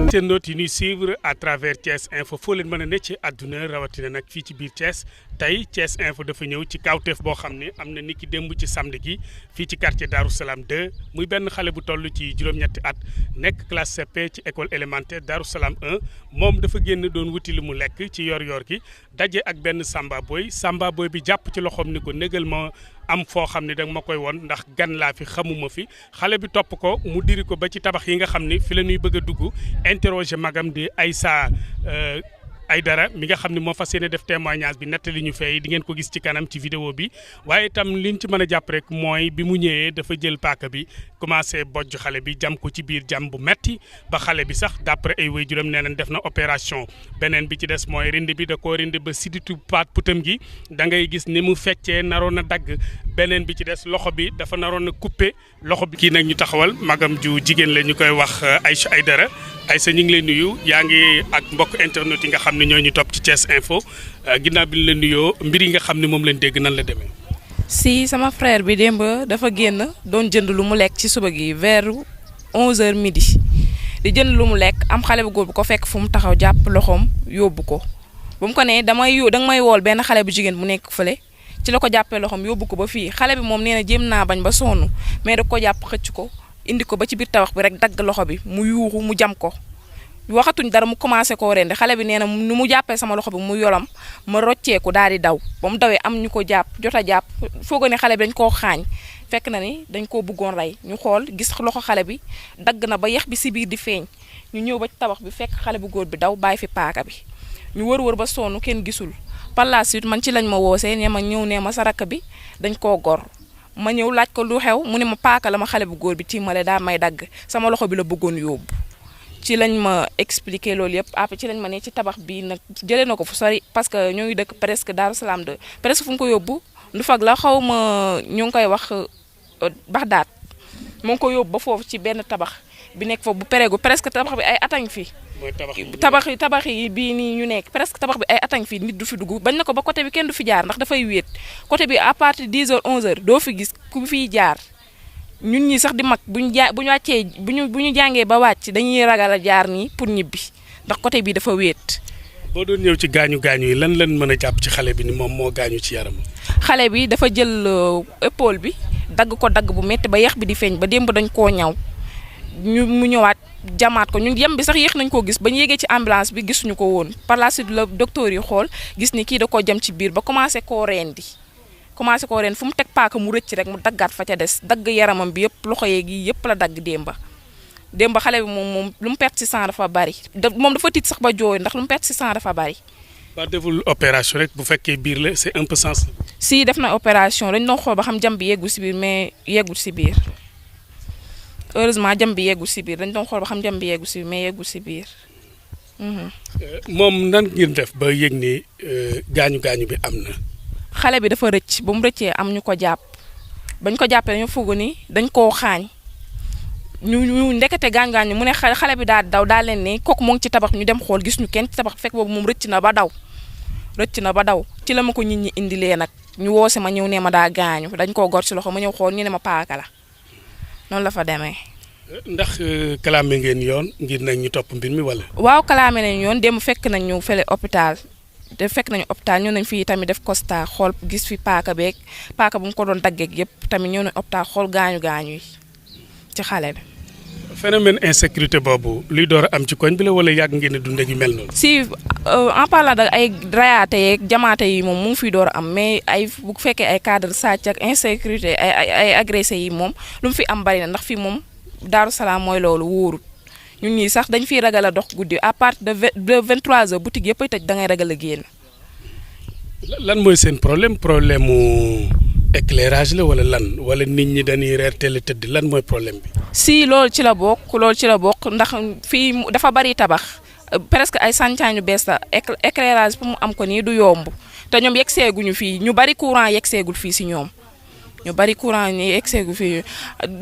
internautes yi ñuy suivre à travers Thiès Info foo leen mën a ne ci àdduna rawatina nag fii ci biir Thiès tey Thiès Info dafa ñëw ci kawteef boo xam ne am na ni ki démb ci samedi gi fii ci quartier Darou Salam 2 muy benn xale bu toll ci juróom-ñetti at nekk classe CP ci école élémentaire Darou Salam 1 moom dafa génn doon wuti li mu lekk ci yor-yor gi daje ak benn Samba Boy bi jàpp ci loxoom ni ko négal ma am foo xam ne danga ma koy won ndax gan laa fi xamuma fi xale bi topp ko mu diri ko ba ci tabax yi nga xam ni fi la ñuy bëgg a dugg interroger magam di Aïssa Aïdara mi nga xam ne moo fas yéene def témoignage bi nettali ñu fay di ngeen ko gis ci kanam ci vidéo bi waaye itam liñ ci mën a jàpp rek mooy bi mu ñëwee dafa jël paaka bi commencé bojj xale bi jam ko ci biir jam bu metti ba xale bi sax d'après ay waajuram nee nañ def na opération beneen bi ci des mooy rind bi da koo rind ba siditu paat putam gi da ngay gis ni mu feccee naroon a dagg beneen bi ci des loxo bi dafa naroon a coupé loxo bi. kii nag ñu taxawal magam ju jigéen la ñu koy wax Aïcha Aïdara Aïssa ñu ngi lay nuyu yaa ngi ak mbokk internet yi nga xam ne ñoo ñu topp ci Thiès Info ginnaaw bi ñu la nuyoo mbir yi nga xam ne moom lañ dégg nan la demee. si sama frère bi démb dafa génn doon jënd lu mu lekk ci suba gi vers 11h midi di jënd lu mu lekk am xale bu góor bu ko fekk fu mu taxaw jàpp loxoom yóbbu ko ba mu ko nee danga may wool benn xale bu jigéen bu nekk fële ci la ko jàppee loxoom yóbbu ko ba fii xale bi moom nee na jéem naa bañ ba sonn mais da ko jàpp xëcc ko indi ko ba ci biir tabax bi rek dagg loxo bi mu yuuxu mu jam ko waxatuñ dara mu commencé koo rendi xale bi nee na nu mu jàppee sama loxo bi mu yolam ma rocceeku daal di daw ba mu dawee am ñu ko jàpp jot a jàpp foog ne xale bi dañ koo xaañ fekk na ni dañ koo bëggoon rey ñu xool gis loxo xale bi dagg na ba yax bi si biir di feeñ ñu ñëw ba ci tabax bi fekk xale bu góor bi daw bàyyi fi paaka bi ñu wër ba sonn kenn gisul par la suite man ci lañ ma woosee ne ma ñëw ne ma sa rakk bi dañ koo gor ma ñëw laaj ko lu xew mu ne ma paaka la ma xale bu góor bi tiimale daa may dagg sama loxo bi la bëggoon yóbbu ci lañ ma expliqué loolu yëpp après ci lañ ma ne ci tabax bi nag jëlee na ko fu sori parce que ñoo ngi dëkk presque Darou Salam 2 presque fu mu ko yóbbu du fag la xaw ma ñu ngi koy wax Baxdaat mu ngi ko yóbbu ba foofu ci benn tabax bi nekk foofu bu pereegu presque tabax bi ay atañ fi tabax yi bii nii ñu nekk presque tabax bi ay atañ fi nit du fi dugg bañ na ko ba côté bi kenn du fi jaar ndax dafay wéet côté bi à partir de 10h 11h doo fi gis ku fiy jaar ñun ñi sax di mag bu ñu wàccee bu ñu jàngee ba wàcc dañuy ragal a jaar nii pour ñibbi ndax côté bi dafa wéet. boo doon ñëw ci gaañu yi lan mën a jàpp ci xale bi ni moom moo gaañu ci yaram. xale bi dafa jël épaule bi dagg ko dagg bu métti ba yax bi di feeñ ba démb dañ koo ñaw mu ñëwaat jamaat ko ñun yem bi sax yéex nañ koo gis ba ñu yéegee ci ambulance bi gisuñu ko woon par la suite la docteur yi xool gis ni kii da koo jam ci biir ba commencé koo rendi fu mu teg paaka mu rëcc rek mu daggaat fa ca des dagg yaramam bi yëpp loxo yeeg yi yëpp la dagg démba xale bi moom lu mu perte ci sang dafa bari moom dafa tiit sax ba jooy ndax lu mu perte ci sang dafa bari. ba deful opération rek bu fekkee biir la c'est un peu sensible. si def na opération dañ doon xool ba xam jam bi yeggul si biir mais yeggul si biir heureusement jam bi yeggul si biir dañ doon xool ba xam jam bi yeggul si biir mais yeggul si biir. moom nan ngeen def ba yëg ni gaañu bi am na. xale bi dafa rëcc ba mu rëccee am ñu ko jàpp bañ ko jàppee dañoo foog ni dañ koo xaañ ñu ndekete gaañ mu ne xale bi daal daw daal leen ne kooku moo ngi ci tabax ñu dem xool gis ñu kenn ci tabax fekk boobu moom rëcc na ba daw ci la ma ko nit ñi indilee nag ñu woose ma ñëw ne ma daa gaañu dañ koo gor ci loxo ma ñëw xool ñu ne ma paaka la noonu la fa demee. ndax kalaame ngeen yoon ngir nag ñu topp mbir mi wala. waaw kalaame nañ yoon dem fekk nañ ñu fële hôpital. ñëw nañ fii tamit def constat xool gis fi paaka bu mu ko doon daggeeg yëpp tamit ñëw nañ hôpital xool gaañu yi ci xale bi. phénomène insécurité boobu luy door a am ci koñ bi la wala yàgg ngeen a dund ak yu mel noonu. si en parlant de ay rayaate yeeg jamaate yi moom mu ngi fiy door a am mais ay bu fekkee ay cadre sàcc ak insécurité ay agressé yi moom lu mu fi am bari na ndax fii moom Darou Salam mooy loolu wóorut. ñun ñii sax dañ fiy ragal a dox guddi à partir de 23h boutique yëpp ay tëj da ngay ragal a génn. lan mooy seen problème mu éclairage la wala nit ñi dañuy reer teel a tëdd lan mooy problème bi. si loolu ci la bokk ndax fii dafa bari tabax presque ay sàncaañu bees la éclairage pour mu am ko nii du yomb te ñoom yegg seeguñu fii ñu bari courant yegg seegul fii si ñoom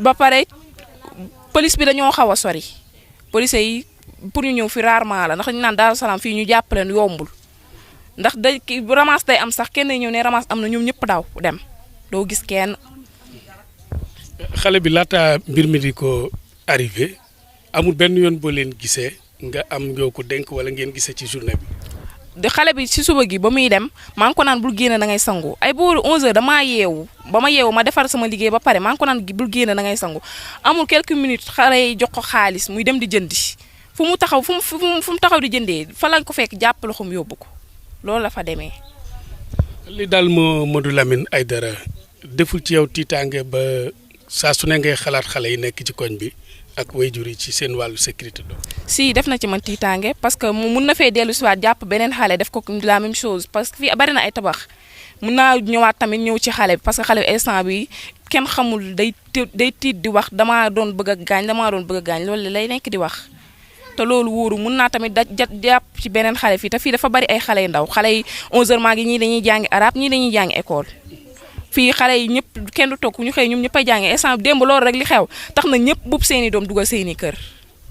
ba pare police bi dañoo xaw a sori. police yi pour ñu ñëw fi rarement la ndax ñu naan Daaru Salaam fii ñu jàppaleen yombul ndax day ramas day am sax kenn ñëw ne ramas am na ñoom ñëpp daw dem doo gis kenn. xale bi laata mbir mi di ko arrivé amul benn yoon boo leen gisee nga am ñoo ko dénk wala ngeen gisee ci journée bi. de xale bi si suba gi ba muy dem maa ngi ko naan bul génne da ngay sangu ay booru 11h damaa yeewu ba ma yeewu ma defar sama liggéey ba pare maa ngi ko naan bul génne da ngay sangu amul quelques minutes xale yi jox ko xaalis muy dem di jëndi fu mu taxaw fu mu taxaw di jëndee fa lañ ko fekk jàpp loxoom yóbbu ko loolu la fa demee. li daal Modou Lamine Aidara deful ci yow tiitaange ba saa su ne ngay xalaat xale yi nekk ci koñ bi ak waajur yi ci seen wàllu sécurité do si def na ci man tiitaange parce que mu mun na fee dellu si waat jàpp beneen xale def ko la même chose parce que fii bari na ay tabax mun naa ñëwaat tamit ñëw ci xale bi parce que xale bi instant bi kenn xamul day tiit di wax damaa doon bëgg a gaañ loolu lay nekk di wax te loolu wóoru mun naa tamit jàpp ci beneen xale fii te fii dafa bari ay xale yu ndaw xale yi 11h maa ngi ñii dañuy jàngi arabe ñii dañuy jàngi école fii xale yi ñëpp kenn du toog ñu xëy ñoom ñëpp ay jàngi instant démb loolu rek li xew tax na ñëpp buub seeni doom dugal seeni kër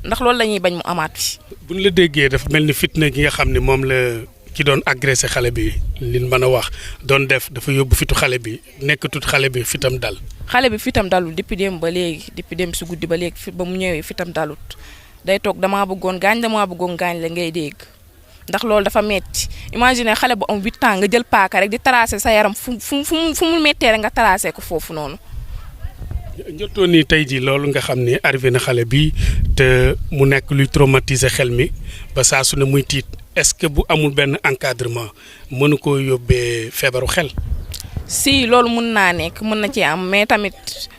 ndax loolu la ñuy bañ mu amaat fi. bu ñu la déggee dafa mel ni fitna gi nga xam ne moom la ki doon agressé xale bi li mën a wax doon def dafa yóbbu fitu xale bi nekkatut xale bi fitam dal. xale bi fitam dalul depuis démb ba léegi depuis démb si guddi ba léegi ba mu ñëwee fitam dalut day toog damaa bëggoon gaañ la ngay dégg ndax loolu dafa metti imagine xale bu am 8 ans nga jël paaka rek di tracé sa yaram fu mu mettee rek nga tracé ko foofu noonu. njortoon ni tey jii loolu nga xam ne arrivé na xale bi te mu nekk luy traumatiser xel mi ba saa su ne muy tiit est-ce que bu amul benn encadrement mënu koo yóbbee feebaru xel. si loolu mun naa nekk mën na ci am mais tamit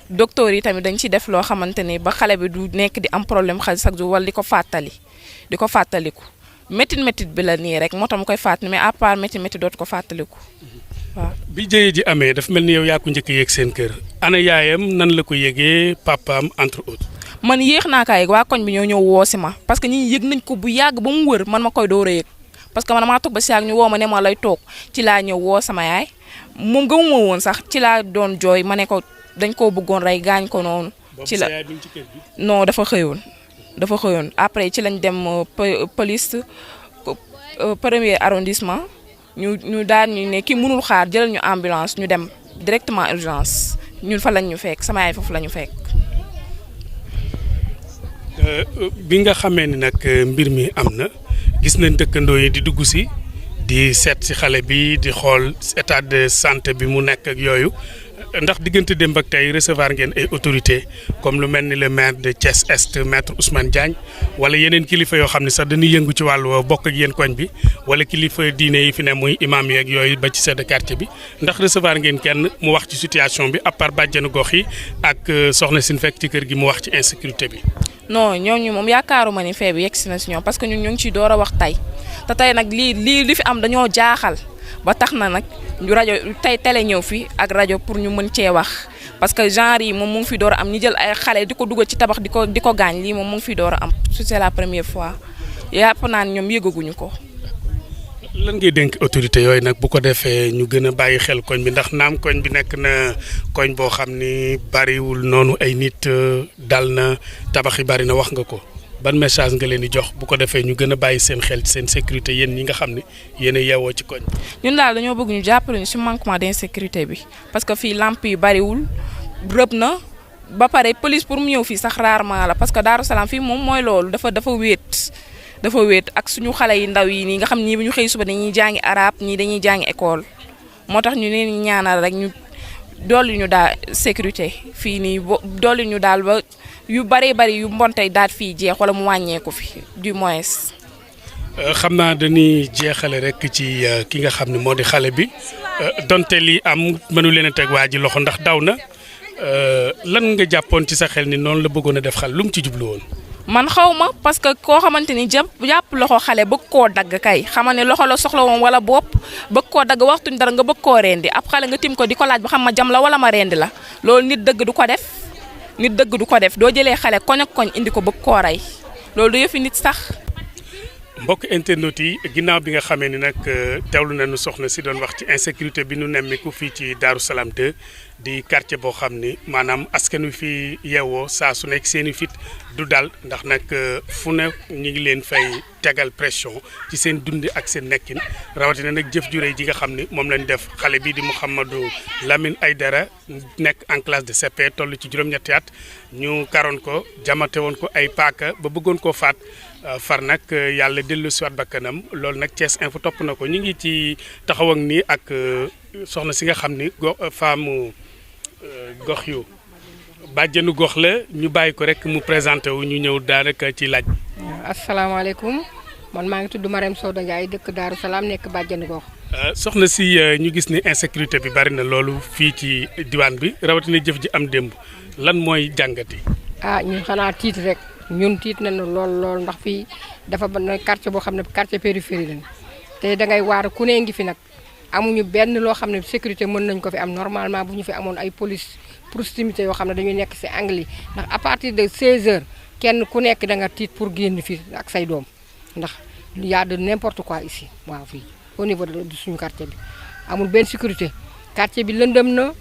docteur yi tamit dañ ci def loo xamante ni ba xale bi du nekk di am problème xel chaque jour wala di ko fàttaliku métit bi la nii rek moo tax mu koy fàttali mais à part métit dootu ko fàttaliku waaw. bi jëye ji amee dafa mel ni yow yaa ko njëkk a yëg seen kër ana yaayam nan la ko yëgee papaam entre autres. man yéex naa kaa yëg waa koñ bi ñoo ñëw woo si ma parce que ñi yëg nañ ko bu yàgg ba mu wër man ma koy door a yëg parce que man damaa toog ba si yàgg ñu woo ma ne ma lay toog ci laa ñëw woo sama yaay moom gëmuma woon sax ci laa doon jooy ma ne ko dañ koo bëggoon rey gaañ ko noonu. ci la non dafa xëyoon après ci lañ dem police premier arrondissement ñu daal ñu ne kii mënul xaar jëlal ñu ambulance ñu dem directement urgence ñun fa lañ ñu fekk sama yaay foofu la ñu fekk. bi nga xamee ni nag mbir mi am na gis nañ dëkkandoo yi di dugg si di seet si xale bi di xool état de santé bi mu nekk ak yooyu ndax diggante démb ak tey recevoir ngeen ay autorités comme lu mel ni le maire de Thiès Est maître Ousmane Diagne wala yeneen kilifa yoo xam ne sax dañuy yëngu ci wàllu bokk ak yéen koñ bi wala kilifa diine yi fi ne muy imam yeeg yooyu ba ci chef de quartier bi ndax recevoir ngeen kenn mu wax ci situation bi à part bàjjenu gox yi ak soxna si fekk ci kër gi mu wax ci insécurité bi. non ñooñu moom yaakaaruma ni fee bi yegg si na si ñoom parce que ñun ñu ngi ciy door a wax tey te tey nag li fi am dañoo jaaxal ba tax na nag ñu rajo tey télé ñëw fi ak rajo pour ñu mën cee wax parce que genre yi moom mu ngi fi door a am ñu jël ay xale di ko dugal ci tabax di ko gaañ lii moom mu ngi fi door a am c'est la première fois yàpp naan ñoom yëgaguñu ko. lan ngay dénk autorité yooyu nag bu ko defee ñu gën a bàyyi xel koñ bi ndax naam koñ bi nekk na koñ boo xam ni bariwul noonu ay nit dal na tabax yi bari na wax nga ko ban message nga leen di jox bu ko defee ñu gën a bàyyi seen xel seen sécurité yéen ñi nga xam ne yéen a yeewoo ci koñ bi. ñun daal dañoo bëgg ñu jàppale ñu ci manquement d'insécurité bi parce que fii lamp yi bariwul rëb na ba pare police pour mu ñëw fii sax rarement la parce que Daaru Salaam fii moom mooy loolu dafa wéet ak suñu xale yi ndaw yi nii nga xam ñii bu ñu xëy suba dañuy jàngi arabe ñii dañuy jàngi école moo tax ñu leen ñaanal rek ñu dolli ñu daal sécurité fii nii dolli ñu daal ba yu bari yu mbonte daal fii jeex wala mu wàññeeku fi du moins. xam naa dañuy jeexale rek ci ki nga xam ne moo di xale bi donte lii am mënu leen a teg waa ji loxo ndax daw na lan nga jàppoon ci sa xel ni noonu la bëggoon a def xel lu mu ci jublu woon. man xaw ma parce que koo xamante ni jàpp loxo xale bëgg koo dagg kay xama ne loxo la soxla woon wala bopp bëgg koo dagg waxtuñ dara nga bëgg koo rendi ab xale nga tim ko di ko laaj ba xam ma jam la wala ma rendi la loolu nit dëgg du ko def doo jëlee xale koñ ak koñ indi ko bëgg koo rey loolu du yëfi nit sax. mbokk internet yi ginnaaw bi nga xamee ni nag teewlu nañu soxna si doon wax ci insécurité bi nu nemmiku fii ci Darou Salam 2 di quartier boo xam ni maanaam askan wi fi yeewoo saa su nekk seen i fit du dal ndax nag fu ne ñu ngi leen fay tegal pression ci seen dundi ak seen nekkin rawatina nag jëf ju rëy ji nga xam ni moom lañ def xale bi di Mouhamadou Lamine Aidara nekk en classe de CP toll ci juróom-ñetti at ñu karoon ko jamate woon ko ay paaka ba bëggoon koo faat far nag yàlla dellu si waat bakkanam loolu nag Thiès Info topp na ko ñu ngi ci taxaw ak nii ak soxna si nga xam ni femme gox yu bàjjenu gox la ñu bàyyi ko rek mu présenté wu ñu ñëw daanaka ci laaj bi. asalaamaaleykum man maa ngi tudd Marème Soda Ndiaye dëkk Darou Salam nekk bàjjenu gox. soxna si ñu gis ni insécurité bi bari na loolu fii ci diwaan bi rawatina jëf ji am démb lan mooy jàngat yi. ñun xanaa tiit rek ñun tiit nañu lool ndax fii dafa ba quartier boo xam ne quartier périphérie lañ te dangay waar ku ne ngi fi nag. amuñu benn loo xam ne sécurité mën nañ ko fi am normalement bu ñu fi amoon ay police proximité yoo xam ne dañuy nekk ci angle yi ndax à partir de 16h kenn ku nekk da nga tiit pour génn fii ak say doom ndax y a de n'importe quoi ici waaw fii au niveau de suñu quartier bi amul benn sécurité quartier bi lëndëm na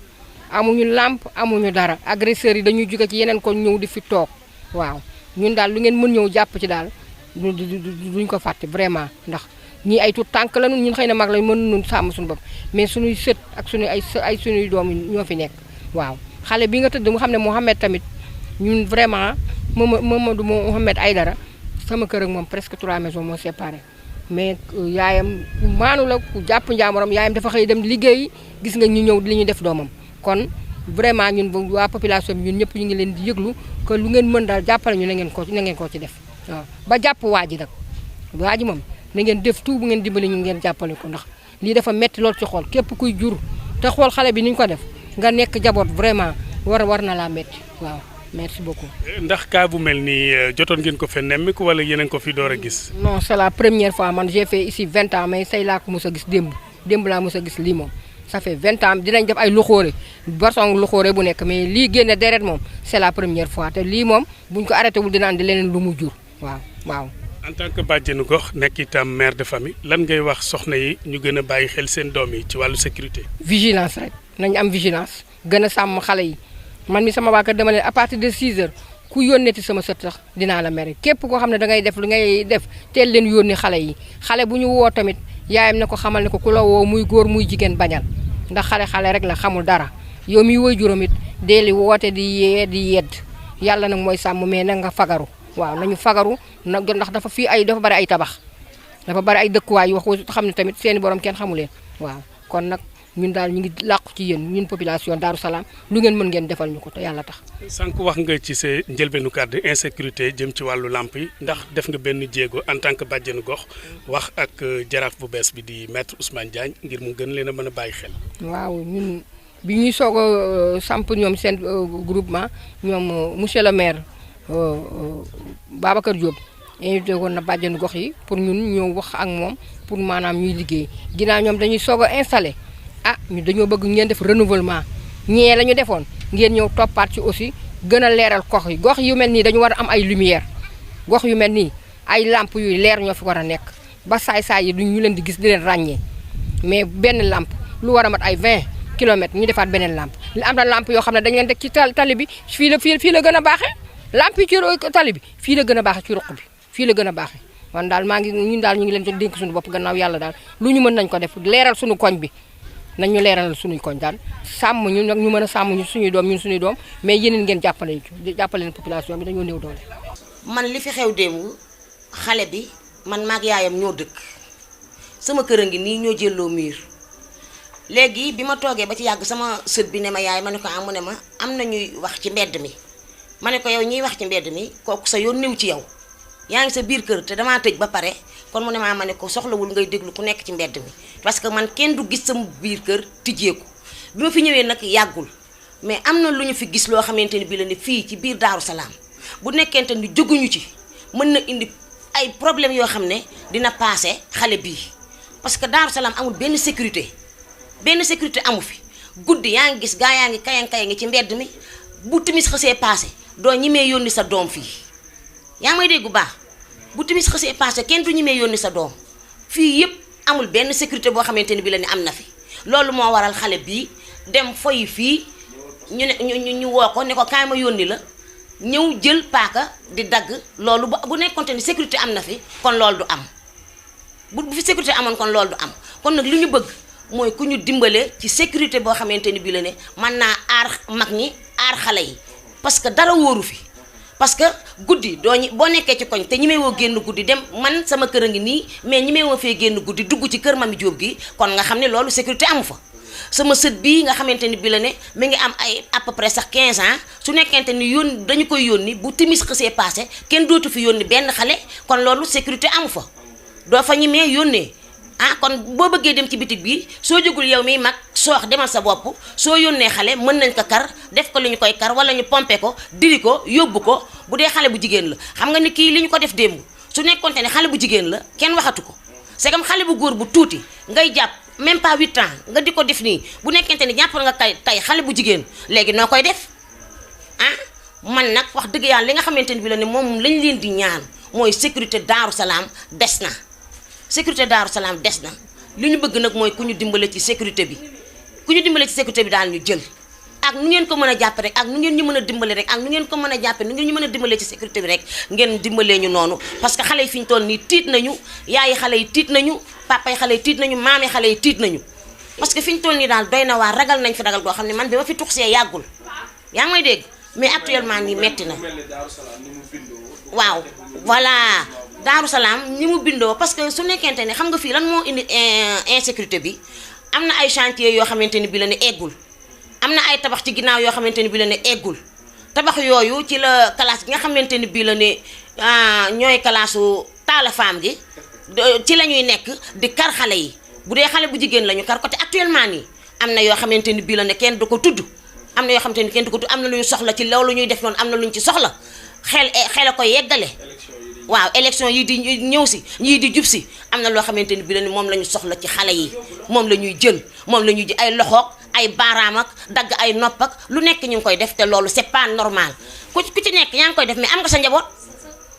amuñu lampe amuñu dara agresseurs yi dañuy jóge ci yeneen ko ñëw di fi toog waaw ñun daal lu ngeen mën ñëw jàpp ci daal duñ ko fàtte vraiment ndax ñii ay tuut tànk la ñun xëy na mag lañ mën nun sàmm suñu bopp mais suñuy sët ak suñuy ay suñuy doom ñoo fi nekk waaw xale bi nga tëdd mu xam ne Mohamed tamit ñun vraiment Mamadou Mohamed Aidara sama kër ak moom presque 3 maisons moo séparé mais yaayam ku maanu la ku jàpp njaamoram yaayam dafa xëy dem liggéey gis nga ñu ñëw li ñuy def doomam kon vraiment ñun waa population bi ñun ñëpp ñu ngi leen di yëglu que lu ngeen mën daal jàppale ñu na ngeen koo ci def waaw ba jàpp waa ji nag waa ji moom na ngeen def tout bu ngeen dimbali ñu ngeen jàppale ko ndax lii dafa metti lool ci xool képp kuy jur te xool xale bi ni ñu ko def nga nekk jaboot vraiment war na laa metti waaw merci beaucoup. ndax cas bu mel nii jotoon ngeen ko fe nemmiku wala yeneen ko fi door a gis. non c'est la première fois man j'ai fait ici 20 ans mais say laa ko mos a gis démb laa mos a gis lii moom ça fait 20 ans dinañ def ay loxoore barson loxoore bu nekk mais lii génne deret moom c'est la première fois te lii moom buñ ko arrêté wul dina andi leneen lu mu jur waaw. en tant que bàjjenu gox nekk itam mère de famille lan ngay wax soxna yi ñu gën a bàyyi xel seen doom yi ci wàllu sécurité. vigilance rek nañ am vigilance gën a sàmm xale yi man mi sama waa kër dama leen à partir de 6h ku yónneeti sama sët sax dinaa la mere képp koo xam ne dangay def lu ngay def teel leen yónni xale yi xale bu ñu woo tamit yaayam ne ko xamal ne ko ku la woo muy góor muy jigéen bañal ndax xale rek la xamul dara yow mi woy juróom it dee li woote di yedd yàlla nag mooy sàmm mais na nga fagaru. waaw nañu fagaru nag ndax dafa bari ay tabax dafa bari ay dëkkuwaay yu wax xam ne tamit seeni borom kenn xamu leen waaw kon nag ñun daal ñu ngi làqu ci yéen ñun population Darou Salam lu ngeen mën ngeen defal ñu ko te yàlla tax. sànq wax nga ci sa njëlbeenu kàddu insécurité jëm ci wàllu lamp yi ndax def nga benn jéego en tant que bàjjenu gox wax ak jaraaf bu bees bi di maître Ousmane Diagne ngir mu gën leen a mën a bàyyi xel. waaw ñun bi ñuy soog a samp ñoom seen groupement ñoom monsieur le maire. Babacar Diop invité woon na bàjjenu gox yi pour ñun ñëw wax ak moom pour maanaam ñuy liggéey ginnaaw ñoom dañuy soog a installé ñu dañoo bëgg ngeen def renouvellement ñee la ñu defoon ngeen ñëw toppaat ci aussi gën a leeral gox yu mel nii dañu war a am ay lumière gox yu mel nii ay lampe yuy leer ñoo fi war a nekk ba saay-saay yi duñ ñu leen di gis di leen ràññee mais benn lampe lu war a mat ay 20 kilomètres ñu defaat beneen lampe li am na lampe yoo xam ne dañ leen teg ci tali bi fii la gën a baaxee lamp yi ci tali bi fii la gën a baaxee ci roq bi fii la gën a baaxee man daal ñun daal ñu ngi leen di dénk suñu bopp gannaaw yàlla daal lu ñu mën nañ ko def leeral suñu koñ bi nañ ñu leeralal suñuy koñ daal sàmm ñu nag ñu mën a sàmm ñu suñuy doom ñun suñuy doom mais yéen ngeen jàppale leen population bi dañoo néew doole. man li fi xew démb xale bi man maag yaayam ñoo dëkk sama kër a ngi nii ñoo jëlloo miir léegi bi ma toogee ba ci yàgg sama sët bi ne ma yaay ma ne ko mu ne ma am na ñuy wax ci mbedd mi. ma ne ko yow ñiy wax ci mbedd mi kooku sa yoon néew ci yow yaa ngi sa biir kër te damaa tëj ba pare kon mu ne ma ne ko soxlawul ngay déglu ku nekk ci mbedd mi parce que man kenn du gis sama biir kër tijjeeku bi ma fi ñëwee nag yàggul mais am na lu ñu fi gis loo xamante ni bii la ne fii ci biir Darou Salam bu nekkente ni jóguñu ci mën na indi ay problème yoo xam ne dina passé xale bii parce que Darou Salam amul benn sécurité amu fi guddi yaa ngi gis gaa yaa ngi kayang ngi ci mbedd mi bu timis xasee passé doo ñimee yónni sa doom fii yaa ngi may dégg bu baax bu timis xësee passé kenn du ñemee yónni sa doom fii yëpp amul benn sécurité boo xamante ni bi la ne am na fi loolu moo waral xale bii dem foyi fii ñu woo ko ne ko kaay ma yónni la ñëw jël paaka di dagg loolu bu nekkonte ni sécurité am na fi kon loolu du am bu fi sécurité amoon kon loolu du am kon nag li ñu bëgg mooy ku ñu dimbale ci sécurité boo xamante ni bi la ne mën naa aar mag ñi aar xale yi parce que dara wóoru fi parce que guddi boo nekkee ci koñ te ñi may woo génn guddi dem man sama kër a ngi nii mais ñi may woo fee génn guddi dugg ci kër Mami Diop gi kon nga xam ne loolu sécurité amu fa sama sët bii nga xamante ni bi la ne mi ngi am ay à peu près sax 15 ans su nekkente ni dañu koy yónni bu timis xësee passé kenn dootu fi yónni benn xale kon loolu sécurité amu fa doo fa ñemee yónnee kon boo bëggee dem ci bitig bi soo jógul yow miy mag soox demal sa bopp soo yónnee xale mën nañ ko kar def ko li ñu koy kar wala ñu pompe ko diri ko yóbbu ko bu dee xale bu jigéen la xam nga ni kii li ñu ko def démb su nekkonte ne xale bu jigéen la kenn waxatu ko c'est comme xale bu góor bu tuuti ngay jàpp même pas 8 ans nga di ko def nii bu nekkente ni jàppal nga tey xale bu jigéen léegi noo koy def man nag wax dëgg yàlla li nga xamante ni bi la ne moom lañ leen di ñaan mooy sécurité Daaru Salaam des na sécurité Daaru Salaam des na li ñu bëgg nag mooy ku ñu dimbale ci sécurité bi daal ñu jël ak nu ngeen ko mën a jàppe rek ak nu ngeen ñu mën a dimbale rek ak nu ngeen ko mën a jàppe nu ngeen ñu mën a dimbale ci sécurité bi rek ngeen dimbalee ñu noonu parce que xale yi fi ñu toll nii tiit nañu yaayi xale yi tiit nañu papa yi xale yi tiit nañu maami xale yi tiit nañu parce que fi ñu toll nii daal doy na waa ragal nañ fi ragal goo xam ne man bi ma fi tuxsee yàggul yaa ngi may dégg mais actuellement nii metti na waaw voilà Daaru Salaam ni mu bindoo parce que su nekkente ne xam nga fii lan moo indi insécurité bi am na ay chantier yoo xamante ni bi la ne eggul am na ay tabax ci ginnaaw yoo xamante ni bi la ne eggul tabax yooyu ci la classe gi nga xamante ni bi la ne ñooy classe taala femme gi ci la ñuy nekk di kar xale yi bu dee xale bu jigéen la ñu kar ko te actuellement nii am na yoo xamante ni bi la ne kenn du ko tudd am na yoo xamante ni kenn du ko tudd am na lu ñu soxla ci loolu ñuy def noonu am na lu ñu ci soxla xel a koy yeggale waaw élection yi di ñëw si yii di jub si am na loo xamante ni bi la ni moom la ñu soxla ci xale yi moom la ñuy jël ay loxoog ay baaraam ak dagg ay nopp ak lu nekk ñu ngi koy def te loolu c'est pas normal ku ci nekk yaa ngi koy def mais am nga sa njaboot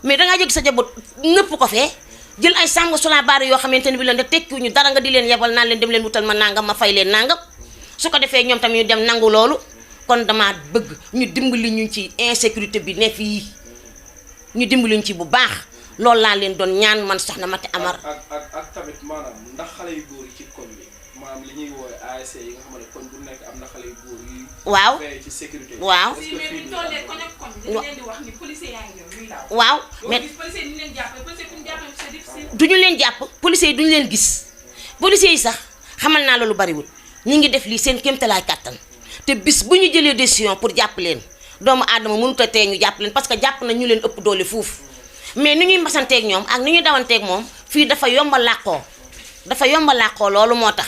mais dangaa jëg sa njaboot nëpp ko fee jël ay sànga sula baari yoo xamante ni bi la ne tekkiwuñu dara nga di leen yebal naan leen dem leen wutal ma nangam ma fay leen nangam su ko defee ñoom tamit ñu dem nangu loolu kon dama bëgg ñu dimbali ñu ci insécurité bi ne fii ñu dimbali ñu ci bu baax loolu laa leen doon ñaan man soxna Mati Amar. ak tamit maanaam ndax xale yu góor yi ci koñ bi maanaam li ñuy woowee ASC yi nga xam ne koñ bu nekk am na xale yu góor yi. waaw ci sécurité bi. waaw waaw mais duñu leen jàpp policiers yi duñu leen gis policiers yi sax xamal naa la lu bariwul ñu ngi def lii seen kéemtalaay kàttan te bis bu ñu jëlee décision pour jàpp leen doomu aadama mënut a tee ñu jàpp leen parce que jàpp na ñu leen ëpp doole fuuf mais ni ñuy mbasanteeg ñoom ak ni ñuy dawanteeg moom fii dafa yomba làqoo loolu moo tax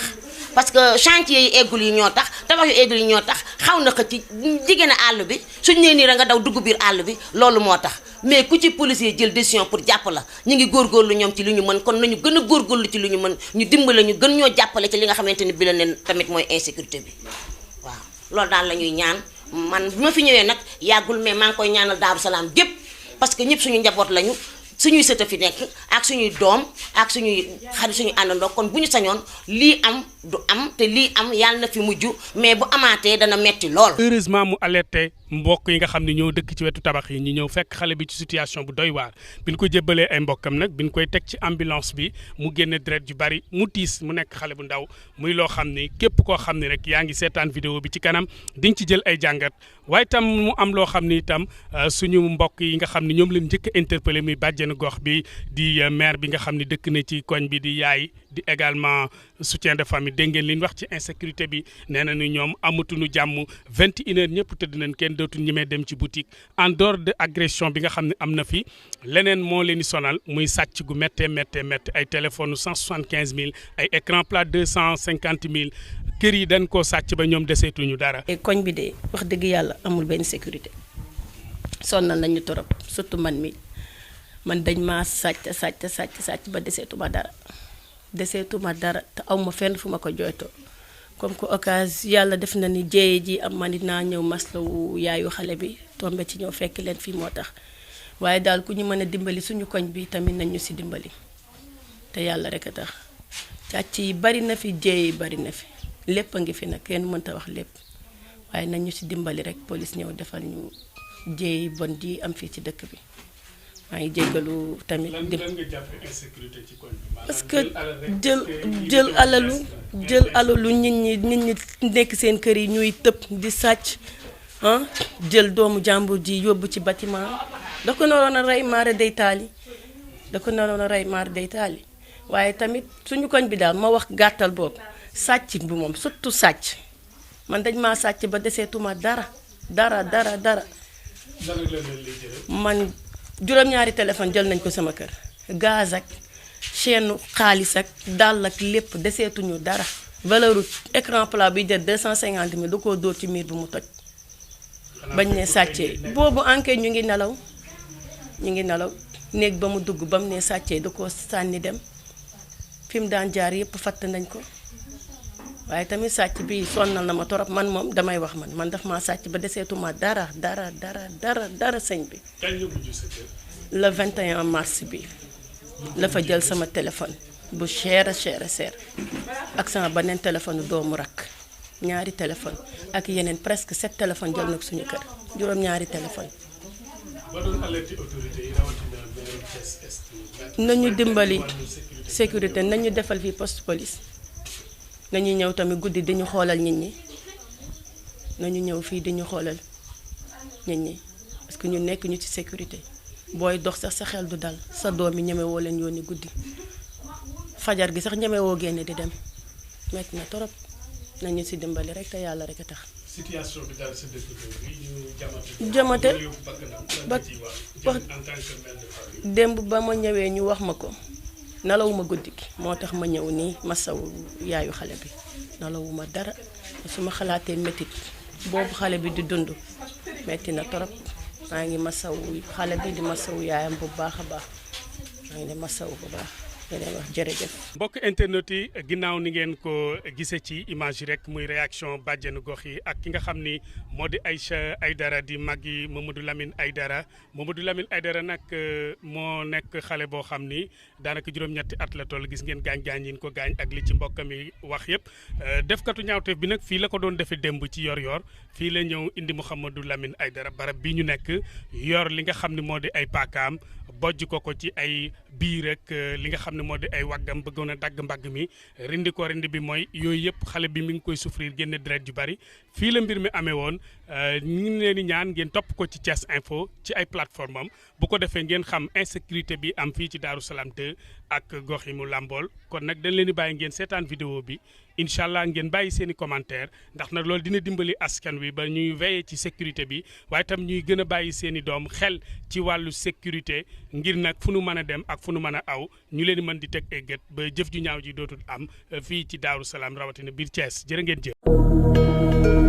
parce que chantier yi eggul yi ñoo tax tabax yu eggul yi ñoo tax xaw na xëcc jigéen a àll bi suñu nee nii rek nga daw dugg biir àll bi loolu moo tax mais ku ci policier jël décision pour jàpp la ñu ngi góorgóorlu ñoom ci li ñu mën kon nañu gën a góorgóorlu ci li ñu mën ñu dimbale ñu gën ñoo jàppale ci li nga xamante ni bi la ne tamit mooy insécurité bi waaw loolu daal la ñuy ñaan man bi ma fi ñëwee nag yàggul mais maa ngi koy ñaanal Daaru Salaam gépp parce que ñëpp suñu njaboot lañu suñuy sët a fi nekk ak suñuy doom ak suñuy xarit suñuy àndandoo kon bu ñu sañoon lii am du am te lii am yàlla na fi mujj mais bu amaatee dana metti lool. heureusement mu alerté mbokk yi nga xam ne ñoo dëkk ci wetu tabax yi ñu ñëw fekk xale bi ci situation bu doy waar bi ñu ko jébbalee ay mbokkam nag bi ñu koy teg ci ambulance bi mu génne deret ju bari mu tiis mu nekk xale bu ndaw muy loo xam ni képp koo xam ne rek yaa ngi seetaan vidéo bi ci kanam di nga ci jël ay jàngat waaye tam mu am loo xam ni itam suñu mbokk yi nga xam ne ñoom leen njëkk a interpellé muy bàjjenu gox bi di maire bi nga xam ne dëkk na ci koñ bi di yaay di également soutien de famille dégg ngeen li ñu wax ci insécurité bi nee na ni ñoom amatuñu jàmm 21h ñëpp tëdd nañ kenn dootu ñemee dem ci boutique en dehors de agression bi nga xam ne am na fi leneen moo leen di sonal muy sàcc gu méttee ay téléphone 175 000 ay écran plat 250 000 kër yi dañ koo sàcc ba ñoom deseetuñu dara. koñ bi de wax dëgg yàlla amul benn sécurité sonnal nañu torop surtout man dañ maa sàcc ba deseetuma dara te aw ma fenn fu ma ko jooytoo comme que occasion yàlla def na ni jéye ji am man dinaa ñëw maslawu yaayu xale bi tombe ci ñëw fekk leen fii moo tax waaye daal ku ñu mën a dimbali suñu koñ bi tamit nañ ñu si dimbali te yàlla rek a tax càcc yi bari na fi jéey yi bari na fi lépp a ngi fi nag kenn mënta wax lépp waaye nañ ñu si dimbali rek police ñëw defal ñu jéey yi bon ji am fii ci dëkk bi maa ngi jéggalu tamit. lan nga jàpp insécurité ci koñ bi parce que jël alalu nit ñi nekk seen kër yi ñuy tëb di sàcc ah jël doomu jàmbur ji yóbbu ci bâtiment da ko naroon a rey maara day taali waaye tamit suñu koñ bi daal ma wax gàttal boobu sàcc bi moom surtout sàcc man dañ maa sàcc ba deseetuma dara man juróom-ñaari téléphone jël nañ ko sama kër gaz ak chaîne xaalis ak dàll ak lépp deseetuñu dara valeur écran plat bi jël 250 000 da koo dóor ci miir bu mu toj bañ ne sàccee boobu enquête ñu ngi nelaw néeg ba mu dugg ba mu ne sàccee da koo sànni dem fi mu daan jaar yépp fatt nañ ko waaye tamit sàcc bi sonnal na ma torop man moom damay wax man daf maa sàcc ba deseetuma dara sëñ bi. kañ nga mujj sa kër. le 21 mars bi la fa jël sama téléphone bu cher ak sama beneen téléphone doomu rakk ñaari téléphone ak yeneen presque 7 téléphone jël na ko suñu kër juróom-ñaari téléphone. ba doon alerter autorité yi rawatina beneen Thiès Est. nañu dimbali sécurité nañu defal fii poste police. nañu ñëw tamit guddi di ñu xoolal nit ñi nañu ñëw fii di ñu xoolal nit ñi parce que ñu nekk ñu ci sécurité booy dox sax sa xel du dal sa doom yi ñemewoo leen yónni guddi fajar gi sax ñemewoo génne di dem metti na torop nañu ci dimbali rek te yàlla rek a tax. situation bi daal sa dëkk bi ñu jamate ba en tant que mère de famille. démb ba ma ñëwee ñu wax ma ko nalawuma guddi gi moo tax ma ñëw nii masawu yaayu xale bi nalawuma dara su ma xalaatee métit boobu xale bi di dund metti na torop maa ngi masawu xale bi di masawu yaayam bu baax a baax maa ngi di masawu bu baax leen wax jërëjëf. mbokk internet yi ginnaaw ni ngeen ko gisee ci image yi rek muy réaction bàjjenu gox yi ak ki nga xam ni moo di Aïcha Aïdara di màggi Mamadou Lamine Aïdara nag moo nekk xale boo xam ni daanaka juróom-ñetti at la toll gis ngeen gaañ-gaañ yi ko gaañ ak li ci mbokkam yi wax yëpp defkatu ñaawteef bi nag fii la ko doon defee démb ci yor-yor fii la ñëw indi Mouhamadou Lamine Aïdara barab bi ñu nekk yor li nga xam ne moo di ay paakaam bojj ko ci ay biir rek li nga xam ne moo di ay waggam bëggoon a dagg mbagg mi rindi bi mooy yooyu yëpp xale bi mi ngi koy souffrir génne deret ju bari fii la mbir mi amee woon ñu ngi leen di ñaan ngeen topp ko ci Thiès Info ci ay plateforme am bu ko defee ngeen xam insécurité bi am fii ci Darou Salam 2 ak gox yi mu làmbool kon nag dañ leen di bàyyi ngeen seetaan vidéo bi incha allah ngeen bàyyi seen i commentaire ndax nag loolu dina dimbali askan wi ba ñuy veiller ci sécurité bi waaye itam ñuy gën a bàyyi seen i doom xel ci wàllu sécurité ngir nag fu nu mën a dem ak fu nu mën a aw ñu leen mën di teg ay gët ba jëf ju ñaaw ji dootul am fii ci Darou Salam rawatina biir Thiès jërë ngeen jëf.